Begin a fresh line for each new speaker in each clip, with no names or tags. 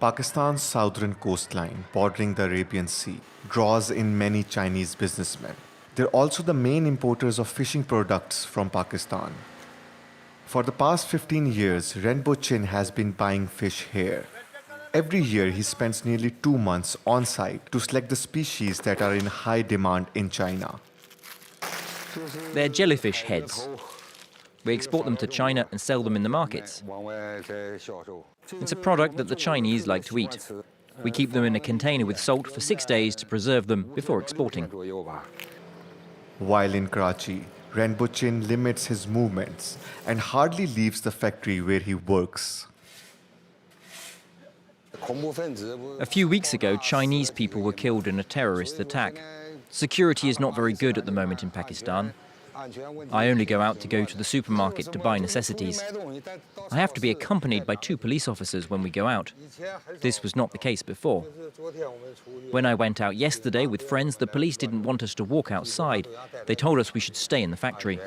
Pakistan's southern coastline, bordering the Arabian Sea, draws in many Chinese businessmen. They're also the main importers of fishing products from Pakistan. For the past 15 years, Renbo Chin has been buying fish here. Every year, he spends nearly 2 months on site to select the species that are in high demand in China.
They're jellyfish heads. We export them to China and sell them in the markets. It's a product that the Chinese like to eat. We keep them in a container with salt for 6 days to preserve them before exporting.
While in Karachi, Renbo Chin limits his movements and hardly leaves the factory where he works.
A few weeks ago, Chinese people were killed in a terrorist attack. Security is not very good at the moment in Pakistan. I only go out to go to the supermarket to buy necessities. I have to be accompanied by 2 police officers when we go out. This was not the case before. When I went out yesterday with friends, the police didn't want us to walk outside. They told us we should stay in the factory.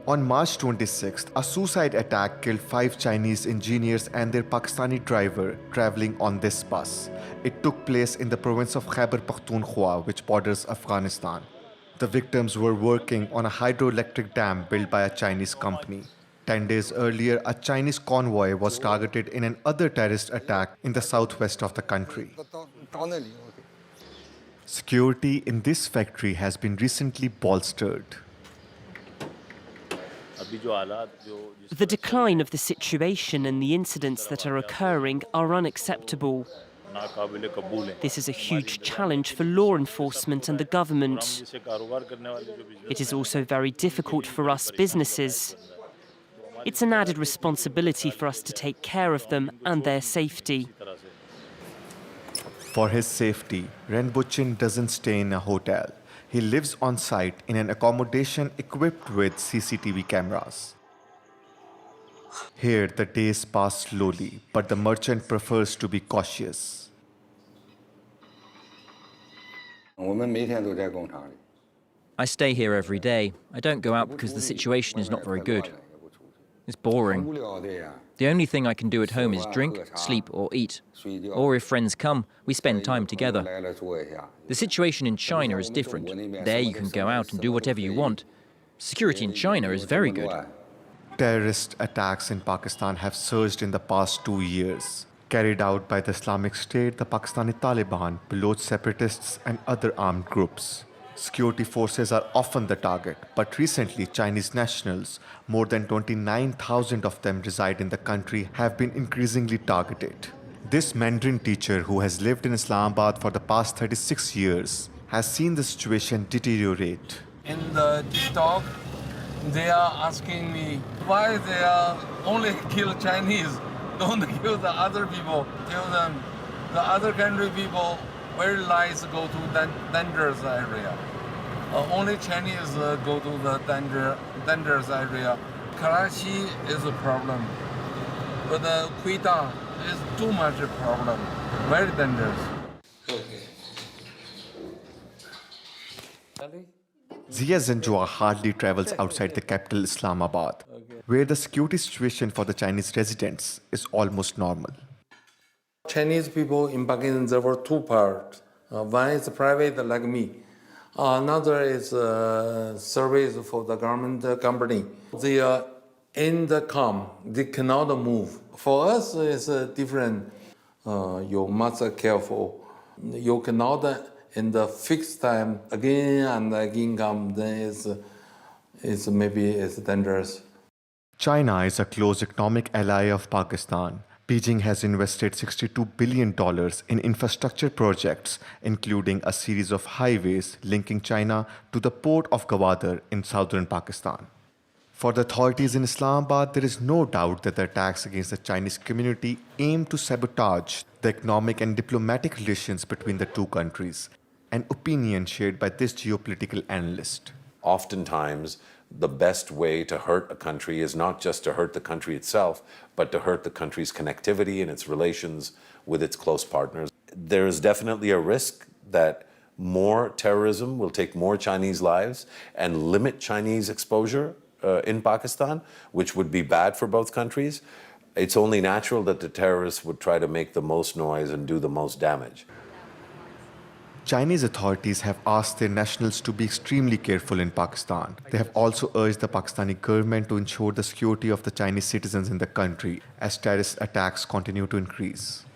On March 26th, a suicide attack killed 5 Chinese engineers and their Pakistani driver traveling on this bus. It took place in the province of Khyber Pakhtunkhwa, which borders Afghanistan. The victims were working on a hydroelectric dam built by a Chinese company. 10 days earlier, a Chinese convoy was targeted in another terrorist attack in the southwest of the country. Security in this factory has been recently bolstered.
The decline of the situation and the incidents that are occurring are unacceptable. This is a huge challenge for law enforcement and the government. It is also very difficult for us businesses. It's an added responsibility for us to take care of them and their safety.
For his safety, Renbo Chin doesn't stay in a hotel. He lives on site in an accommodation equipped with CCTV cameras. Here, the days pass slowly, but the merchant prefers to be cautious.
I stay here every day. I don't go out because the situation is not very good. It's boring. The only thing I can do at home is drink, sleep, or eat. Or if friends come, we spend time together. The situation in China is different. There you can go out and do whatever you want. Security in China is very good.
Terrorist attacks in Pakistan have surged in the past 2 years, carried out by the Islamic State, the Pakistani Taliban, Baloch separatists, and other armed groups. Security forces are often the target, but recently Chinese nationals, more than 29,000 of them reside in the country, have been increasingly targeted. This Mandarin teacher, who has lived in Islamabad for the past 36 years, has seen the situation deteriorate.
In the TikTok, they are asking me why they are only kill Chinese, don't kill the other people. Tell them the other country people very nice go to dangerous area. Only Chinese go to the dangerous area. Karachi is a problem, but Quetta is too much a problem, very dangerous.
Zia Zanjua hardly travels outside the capital Islamabad, where the security situation for the Chinese residents is almost normal.
Chinese people in Pakistan, there were 2 parts. One is private, like me. Another is service for the government company. They are in the camp. They cannot move. For us, it's different. You must be careful. You cannot, in the fixed time, again and again come. Then it's maybe it's dangerous.
China is a close economic ally of Pakistan. Beijing has invested $62 billion in infrastructure projects, including a series of highways linking China to the port of Gwadar in southern Pakistan. For the authorities in Islamabad, there is no doubt that the attacks against the Chinese community aim to sabotage the economic and diplomatic relations between the 2 countries, an opinion shared by this geopolitical analyst.
Oftentimes, the best way to hurt a country is not just to hurt the country itself, but to hurt the country's connectivity and its relations with its close partners. There is definitely a risk that more terrorism will take more Chinese lives and limit Chinese exposure in Pakistan, which would be bad for both countries. It's only natural that the terrorists would try to make the most noise and do the most damage.
Chinese authorities have asked their nationals to be extremely careful in Pakistan. They have also urged the Pakistani government to ensure the security of the Chinese citizens in the country as terrorist attacks continue to increase.